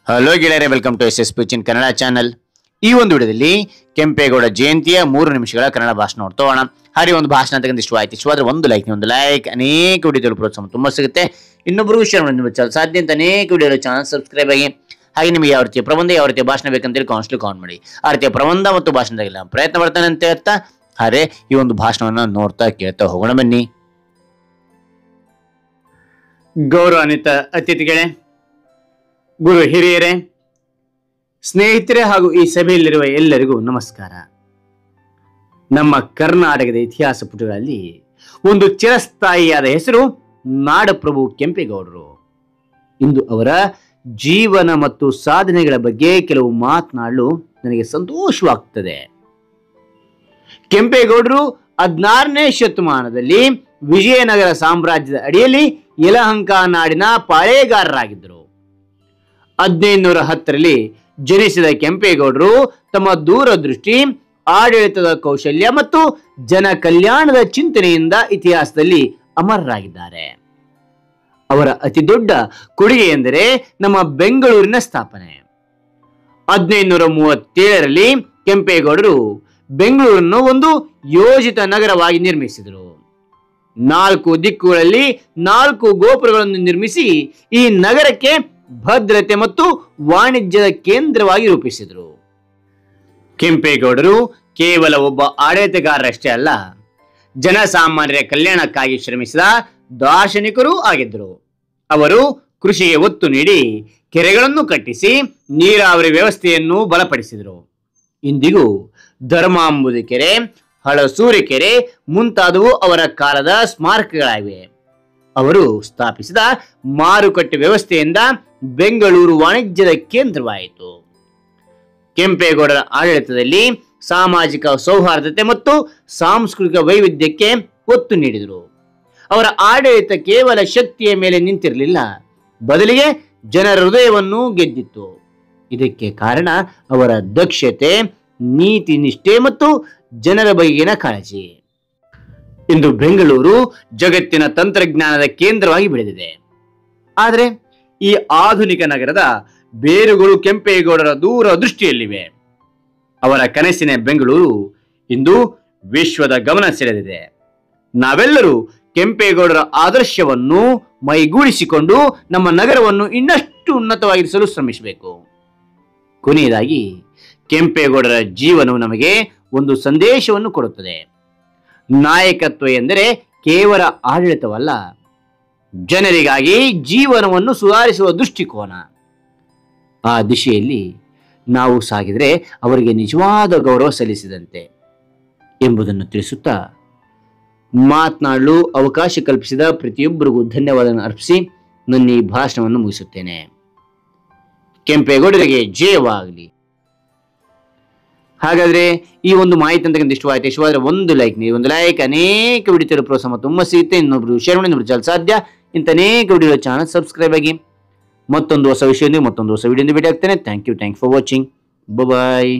Hello ಗೆಳೆಯರೆ, welcome to ಎಸ್ ಪಿಚಿನ್ ಕನ್ನಡ ಚಾನಲ್. ಈ ಒಂದು ವಿಡಿಯೋದಲ್ಲಿ ಕೆಂಪೇಗೌಡ ಜಯಂತಿಯ 3 ನಿಮಿಷಗಳ ಕನ್ನಡ ಭಾಷಣ ನೋಡ್ತೋಣ. ಹಾಗೆ ಒಂದು ಭಾಷಣ ಅಂತ ಇಷ್ಟವಾದ್ರೆ ಒಂದು ಲೈಕ್ ಅನೇಕ ವಿಡಿಯೋಗಳು ಪ್ರೋತ್ಸಾಹ ತುಂಬಾ ಸಿಗುತ್ತೆ. ಇನ್ನೊಬ್ಬರು ಶೇರ್ ಮಾಡಿ ಸಾಧ್ಯ ಅಂತ ಅನೇಕ ವಿಡಿಯೋ ಚಾನಲ್ ಸಬ್ಸ್ಕ್ರೈಬ್ ಆಗಿ. ಹಾಗೆ ನಿಮಗೆ ಯಾವ ರೀತಿಯ ಪ್ರಬಂಧ ಯಾವ ರೀತಿಯ ಭಾಷಣ ಬೇಕಂತೇಳಿ ಕಾಮೆಂಟ್ ಮಾಡಿ. ಆ ರೀತಿಯ ಪ್ರಬಂಧ ಮತ್ತು ಭಾಷಣದಾಗಿಲ್ಲ ಪ್ರಯತ್ನ ಮಾಡ್ತಾನೆ ಅಂತ ಹೇಳ್ತಾ ಹಾಗೆ ಈ ಒಂದು ಭಾಷಣವನ್ನು ನೋಡ್ತಾ ಕೇಳ್ತಾ ಹೋಗೋಣ ಬನ್ನಿ. ಗೌರವಾನ್ವಿತ ಅತಿಥಿಗಳೇ, ಗುರು ಹಿರಿಯರೇ, ಸ್ನೇಹಿತರೆ ಹಾಗೂ ಈ ಸಭೆಯಲ್ಲಿರುವ ಎಲ್ಲರಿಗೂ ನಮಸ್ಕಾರ. ನಮ್ಮ ಕರ್ನಾಟಕದ ಇತಿಹಾಸ ಪುಟಗಳಲ್ಲಿ ಒಂದು ಚಿರಸ್ಥಾಯಿಯಾದ ಹೆಸರು ನಾಡಪ್ರಭು ಕೆಂಪೇಗೌಡರು. ಇಂದು ಅವರ ಜೀವನ ಮತ್ತು ಸಾಧನೆಗಳ ಬಗ್ಗೆ ಕೆಲವು ಮಾತನಾಡಲು ನನಗೆ ಸಂತೋಷವಾಗ್ತದೆ. ಕೆಂಪೇಗೌಡರು 16ನೇ ಶತಮಾನದಲ್ಲಿ ವಿಜಯನಗರ ಸಾಮ್ರಾಜ್ಯದ ಅಡಿಯಲ್ಲಿ ಯಲಹಂಕ ನಾಡಿನ ಪಾಳೇಗಾರರಾಗಿದ್ದರು. 1510ರಲ್ಲಿ ಜನಿಸಿದ ಕೆಂಪೇಗೌಡರು ತಮ್ಮ ದೂರದೃಷ್ಟಿ, ಆಡಳಿತದ ಕೌಶಲ್ಯ ಮತ್ತು ಜನ ಕಲ್ಯಾಣದ ಚಿಂತನೆಯಿಂದ ಇತಿಹಾಸದಲ್ಲಿ ಅಮರರಾಗಿದ್ದಾರೆ. ಅವರ ಅತಿ ದೊಡ್ಡ ಕೊಡುಗೆ ಎಂದರೆ ನಮ್ಮ ಬೆಂಗಳೂರಿನ ಸ್ಥಾಪನೆ. 1537ರಲ್ಲಿ ಕೆಂಪೇಗೌಡರು ಬೆಂಗಳೂರನ್ನು ಒಂದು ಯೋಜಿತ ನಗರವಾಗಿ ನಿರ್ಮಿಸಿದರು. 4 ದಿಕ್ಕುಗಳಲ್ಲಿ 4 ಗೋಪುರಗಳನ್ನು ನಿರ್ಮಿಸಿ ಈ ನಗರಕ್ಕೆ ಭದ್ರತೆ ಮತ್ತು ವಾಣಿಜ್ಯದ ಕೇಂದ್ರವಾಗಿ ರೂಪಿಸಿದರು. ಕೆಂಪೇಗೌಡರು ಕೇವಲ ಒಬ್ಬ ಆಡಳಿತಗಾರರಷ್ಟೇ ಅಲ್ಲ, ಜನಸಾಮಾನ್ಯರ ಕಲ್ಯಾಣಕ್ಕಾಗಿ ಶ್ರಮಿಸಿದ ದಾರ್ಶನಿಕರೂ ಆಗಿದ್ದರು. ಅವರು ಕೃಷಿಗೆ ಒತ್ತು ನೀಡಿ ಕೆರೆಗಳನ್ನು ಕಟ್ಟಿಸಿ ನೀರಾವರಿ ವ್ಯವಸ್ಥೆಯನ್ನು ಬಲಪಡಿಸಿದರು. ಇಂದಿಗೂ ಧರ್ಮಾಂಬುದಿ ಕೆರೆ, ಹಳಸೂರಿ ಕೆರೆ ಮುಂತಾದವು ಅವರ ಕಾಲದ ಸ್ಮಾರಕಗಳಾಗಿವೆ. ಅವರು ಸ್ಥಾಪಿಸಿದ ಮಾರುಕಟ್ಟೆ ವ್ಯವಸ್ಥೆಯಿಂದ ಬೆಂಗಳೂರು ವಾಣಿಜ್ಯದ ಕೇಂದ್ರವಾಯಿತು. ಕೆಂಪೇಗೌಡರ ಆಡಳಿತದಲ್ಲಿ ಸಾಮಾಜಿಕ ಸೌಹಾರ್ದತೆ ಮತ್ತು ಸಾಂಸ್ಕೃತಿಕ ವೈವಿಧ್ಯಕ್ಕೆ ಒತ್ತು ನೀಡಿದರು. ಅವರ ಆಡಳಿತ ಕೇವಲ ಶಕ್ತಿಯ ಮೇಲೆ ನಿಂತಿರಲಿಲ್ಲ, ಬದಲಿಗೆ ಜನರ ಹೃದಯವನ್ನು ಗೆದ್ದಿತ್ತು. ಇದಕ್ಕೆ ಕಾರಣ ಅವರ ದಕ್ಷತೆ, ನೀತಿ ನಿಷ್ಠೆ ಮತ್ತು ಜನರ ಬಗೆಗಿನ ಕಾಳಜಿ. ಇಂದು ಬೆಂಗಳೂರು ಜಗತ್ತಿನ ತಂತ್ರಜ್ಞಾನದ ಕೇಂದ್ರವಾಗಿ ಬೆಳೆದಿದೆ. ಆದರೆ ಈ ಆಧುನಿಕ ನಗರದ ಬೇರುಗಳು ಕೆಂಪೇಗೌಡರ ದೂರದೃಷ್ಟಿಯಲ್ಲಿವೆ. ಅವರ ಕನಸಿನ ಬೆಂಗಳೂರು ಇಂದು ವಿಶ್ವದ ಗಮನ ಸೆಳೆದಿದೆ. ನಾವೆಲ್ಲರೂ ಕೆಂಪೇಗೌಡರ ಆದರ್ಶವನ್ನು ಮೈಗೂಡಿಸಿಕೊಂಡು ನಮ್ಮ ನಗರವನ್ನು ಇನ್ನಷ್ಟು ಉನ್ನತವಾಗಿರಿಸಲು ಶ್ರಮಿಸಬೇಕು. ಕೊನೆಯದಾಗಿ, ಕೆಂಪೇಗೌಡರ ಜೀವನವು ನಮಗೆ ಒಂದು ಸಂದೇಶವನ್ನು ಕೊಡುತ್ತದೆ. ನಾಯಕತ್ವ ಎಂದರೆ ಕೇವಲ ಆಡಳಿತವಲ್ಲ, ಜನರಿಗಾಗಿ ಜೀವನವನ್ನು ಸುಧಾರಿಸುವ ದೃಷ್ಟಿಕೋನ. ಆ ದಿಶೆಯಲ್ಲಿ ನಾವು ಸಾಗಿದರೆ ಅವರಿಗೆ ನಿಜವಾದ ಗೌರವ ಸಲ್ಲಿಸಿದಂತೆ ಎಂಬುದನ್ನು ತಿಳಿಸುತ್ತಾ ಮಾತನಾಡಲು ಅವಕಾಶ ಕಲ್ಪಿಸಿದ ಪ್ರತಿಯೊಬ್ಬರಿಗೂ ಧನ್ಯವಾದವನ್ನು ಅರ್ಪಿಸಿ ನನ್ನ ಈ ಭಾಷಣವನ್ನು ಮುಗಿಸುತ್ತೇನೆ. ಕೆಂಪೇಗೌಡರಿಗೆ ಜಯವಾಗಲಿ. ಹಾಗಾದ್ರೆ ಈ ಒಂದು ಮಾಹಿತಿ ಅಂತ ಇಷ್ಟವಾದ್ರೆ ಒಂದು ಲೈಕ್ ಅನೇಕ ವಿಡಿಯೋ ಪ್ರೋತ್ಸಾಹ ತುಂಬಾ ಸಿಗುತ್ತೆ. ಇನ್ನೊಬ್ರು ಶೇರ್ ಮಾಡಿ ಸಾಧ್ಯ ಇಂಥ ಅನೇಕ ವಿಡಿಯೋ ಚಾನಲ್ ಸಬ್ಸ್ಕ್ರೈಬ್ ಆಗಿ. ಮತ್ತೊಂದು ಹೊಸ ವಿಷಯ ಮತ್ತೊಂದು ಹೊಸ ವಿಡಿಯೋ ಭೇಟಿ ಆಗ್ತೇನೆ. Thank you for watching. Bye.